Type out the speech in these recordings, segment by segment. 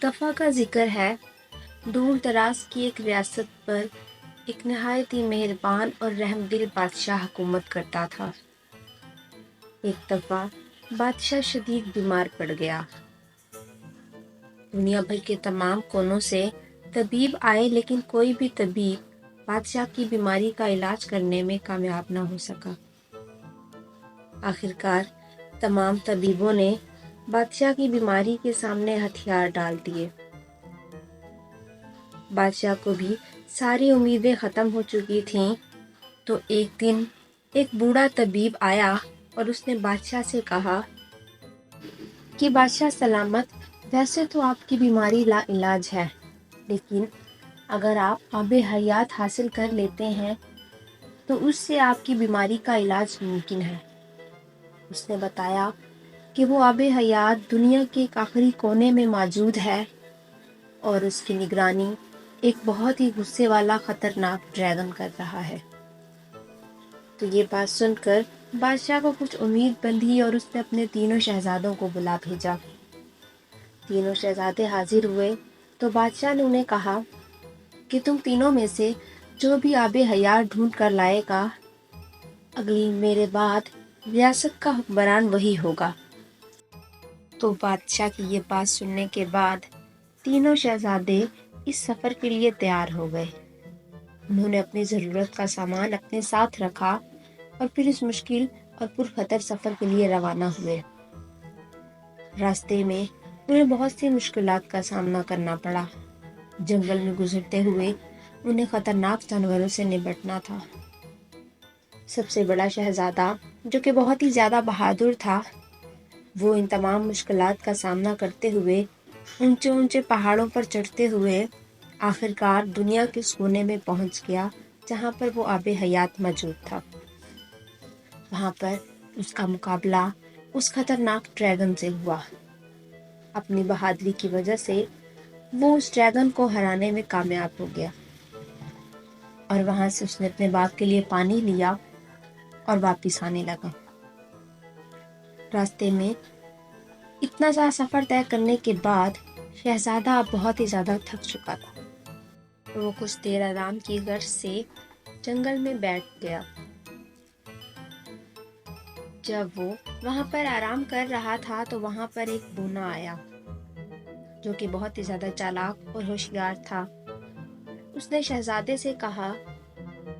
دفعہ کا ذکر ہے، دور دراز کی ایک ریاست پر ایک نہایت ہی مہربان اور رحم دل بادشاہ حکومت کرتا تھا۔ ایک دفعہ بادشاہ شدید بیمار پڑ گیا۔ دنیا بھر کے تمام کونوں سے طبیب آئے، لیکن کوئی بھی طبیب بادشاہ کی بیماری کا علاج کرنے میں کامیاب نہ ہو سکا۔ آخرکار تمام طبیبوں نے بادشاہ کی بیماری کے سامنے ہتھیار ڈال دیے۔ بادشاہ کو بھی ساری امیدیں ختم ہو چکی تھیں، تو ایک دن ایک بوڑھا طبیب آیا اور اس نے بادشاہ سے کہا کہ بادشاہ سلامت، ویسے تو آپ کی بیماری لا علاج ہے، لیکن اگر آپ آب حیات حاصل کر لیتے ہیں تو اس سے آپ کی بیماری کا علاج ممکن ہے۔ اس نے بتایا کہ وہ آب حیات دنیا کے ایک آخری کونے میں موجود ہے اور اس کی نگرانی ایک بہت ہی غصے والا خطرناک ڈریگن کر رہا ہے۔ تو یہ بات سن کر بادشاہ کو کچھ امید بندھی اور اس نے اپنے تینوں شہزادوں کو بلا بھیجا۔ تینوں شہزادے حاضر ہوئے تو بادشاہ نے انہیں کہا کہ تم تینوں میں سے جو بھی آب حیات ڈھونڈ کر لائے گا، اگلی میرے بعد ریاست کا حکمران وہی ہوگا۔ تو بادشاہ کی یہ بات سننے کے بعد تینوں شہزادے اس سفر کے لیے تیار ہو گئے۔ انہوں نے اپنی ضرورت کا سامان اپنے ساتھ رکھا اور پھر اس مشکل اور پرخطر سفر کے لیے روانہ ہوئے۔ راستے میں انہیں بہت سی مشکلات کا سامنا کرنا پڑا۔ جنگل میں گزرتے ہوئے انہیں خطرناک جانوروں سے نمٹنا تھا۔ سب سے بڑا شہزادہ، جو کہ بہت ہی زیادہ بہادر تھا، وہ ان تمام مشکلات کا سامنا کرتے ہوئے اونچے اونچے پہاڑوں پر چڑھتے ہوئے آخرکار دنیا کے اس کونے میں پہنچ گیا جہاں پر وہ آب حیات موجود تھا۔ وہاں پر اس کا مقابلہ اس خطرناک ڈریگن سے ہوا۔ اپنی بہادری کی وجہ سے وہ اس ڈریگن کو ہرانے میں کامیاب ہو گیا، اور وہاں سے اس نے اپنے باغ کے لیے پانی لیا اور واپس آنے لگا۔ راستے میں اتنا سا سفر طے کرنے کے بعد شہزادہ اب بہت ہی زیادہ تھک چکا تھا۔ وہ کچھ دیر آرام کی غرض سے جنگل میں بیٹھ گیا۔ جب وہ وہاں پر آرام کر رہا تھا تو وہاں پر ایک بونا آیا جو کہ بہت ہی زیادہ چالاک اور ہوشیار تھا۔ اس نے شہزادے سے کہا،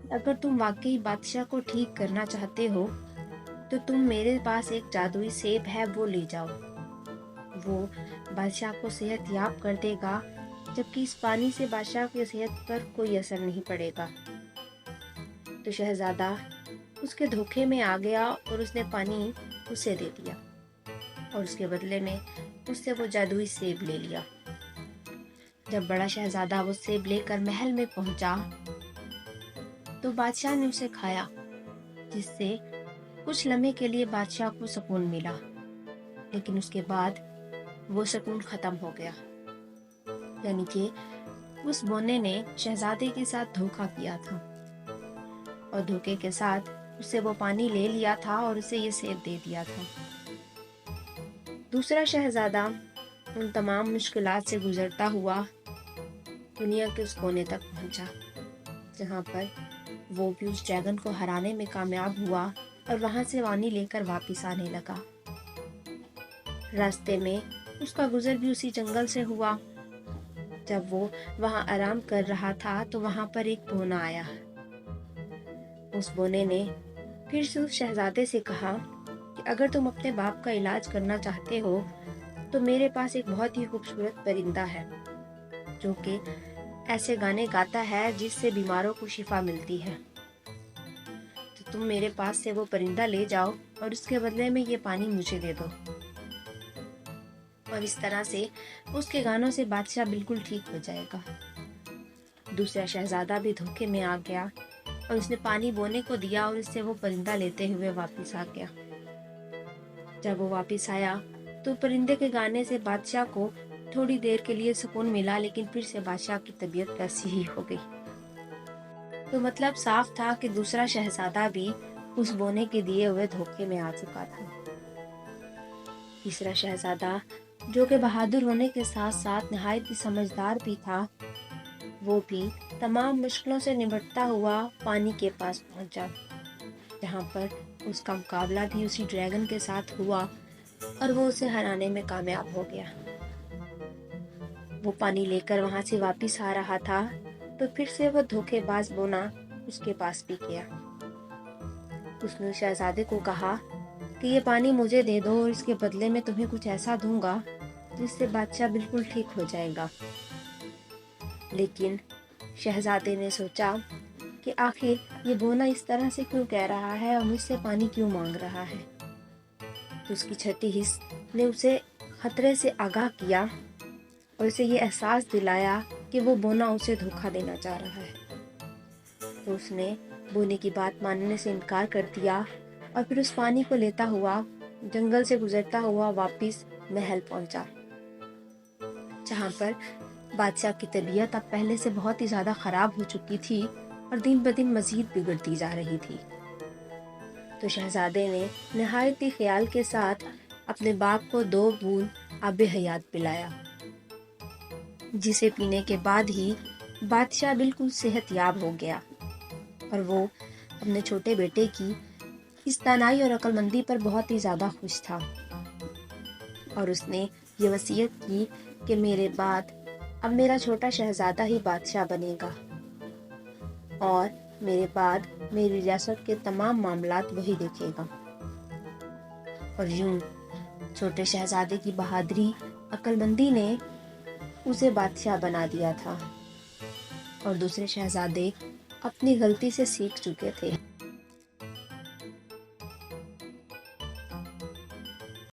اگر تم واقعی بادشاہ کو ٹھیک کرنا چاہتے ہو تو تم میرے پاس ایک جادوئی سیب ہے، وہ لے جاؤ۔ وہ بادشاہ کو صحت یاب کر دے گا، جبکہ اس پانی سے بادشاہ کی صحت پر کوئی اثر نہیں پڑے گا۔ تو شہزادہ اس کے دھوکے میں آ گیا اور اس نے پانی اسے دے دیا اور اس کے بدلے میں اس سے وہ جادوئی سیب لے لیا۔ جب بڑا شہزادہ وہ سیب لے کر محل میں پہنچا تو بادشاہ نے اسے کھایا، جس سے کچھ لمحے کے لیے بادشاہ کو سکون ملا، لیکن اس کے بعد وہ سکون ختم ہو گیا۔ یعنی کہ اس بونے نے شہزادے کے ساتھ دھوکا کیا تھا اور دھوکے کے ساتھ اس سے وہ پانی لے لیا تھا اور اسے یہ سیب دے دیا تھا۔ دوسرا شہزادہ ان تمام مشکلات سے گزرتا ہوا دنیا کے اس کونے تک پہنچا جہاں پر وہ بھی اس ڈریگن کو ہرانے میں کامیاب ہوا اور وہاں سے پانی لے کر واپس آنے لگا۔ راستے میں اس کا گزر بھی اسی جنگل سے ہوا۔ جب وہ وہاں آرام کر رہا تھا تو وہاں پر ایک بونا آیا۔ اس بونے نے پھر سے اس شہزادے سے کہا کہ اگر تم اپنے باپ کا علاج کرنا چاہتے ہو تو میرے پاس ایک بہت ہی خوبصورت پرندہ ہے جو کہ ایسے گانے گاتا ہے جس سے بیماروں کو شفا ملتی ہے۔ تو تم میرے پاس سے وہ پرندہ لے جاؤ اور اس کے بدلے میں یہ پانی مجھے دے دو۔ اور اس طرح سے اس کے گانوں سے بادشاہ بالکل ٹھیک ہو جائے گا۔ دوسرا شہزادہ بھی دھوکے میں آ گیا اور اس نے پانی بونے کو دیا اور اس سے وہ پرندہ لیتے ہوئے واپس آ گیا۔ جب وہ واپس آیا تو پرندے کے گانے سے بادشاہ کو تھوڑی دیر کے لیے سکون ملا، لیکن پھر سے بادشاہ کی طبیعت ویسی ہی ہو گئی۔ تو مطلب صاف تھا کہ دوسرا شہزادہ بھی اس بونے کے دیے ہوئے دھوکے میں آ چکا تھا۔ تیسرا شہزادہ جو کہ بہادر ہونے کے ساتھ ساتھ نہایت ہی سمجھدار بھی تھا، وہ بھی تمام مشکلوں سے نمٹتا ہوا پانی کے پاس پہنچا، جہاں پر اس کا مقابلہ بھی اسی ڈریگن کے ساتھ ہوا اور وہ اسے ہرانے میں کامیاب ہو گیا۔ وہ پانی لے کر وہاں سے واپس آ رہا تھا تو پھر سے وہ دھوکے باز بونا اس کے پاس بھی گیا۔ اس نے شہزادے کو کہا کہ یہ پانی مجھے دے دو اور اس کے بدلے میں تمہیں کچھ ایسا دوں گا جس سے بادشاہ بالکل ٹھیک ہو جائے گا۔ لیکن شہزادے نے سوچا کہ آخر یہ بونا اس طرح سے کیوں کہہ رہا ہے اور مجھ سے پانی کیوں مانگ رہا ہے۔ تو اس کی چھٹی حس نے اسے خطرے سے آگاہ کیا اور اسے یہ احساس دلایا کہ وہ بونا اسے دھوکہ دینا چاہ رہا ہے۔ تو اس نے بونے کی بات ماننے سے انکار کر دیا اور پھر اس پانی کو لیتا ہوا جنگل سے گزرتا ہوا واپس محل پہنچا، جہاں پر بادشاہ کی طبیعت اب پہلے سے بہت ہی زیادہ خراب ہو چکی تھی اور دن بدن مزید بگڑتی جا رہی تھی۔ تو شہزادے نے نہایت ہی خیال کے ساتھ اپنے باغ کو 2 بوند آب حیات پلایا، جسے پینے کے بعد ہی بادشاہ بالکل صحت یاب ہو گیا اور وہ اپنے چھوٹے بیٹے کی اس دانائی اور عقل مندی پر بہت ہی زیادہ خوش تھا، اور اس نے یہ وصیت کی کہ میرے بعد اب میرا چھوٹا شہزادہ ہی بادشاہ بنے گا اور میرے بعد میری ریاست کے تمام معاملات وہی دیکھے گا۔ اور یوں چھوٹے شہزادے کی بہادری، عقل مندی نے اسے بادشاہ بنا دیا تھا، اور دوسرے شہزادے اپنی غلطی سے سیکھ چکے تھے۔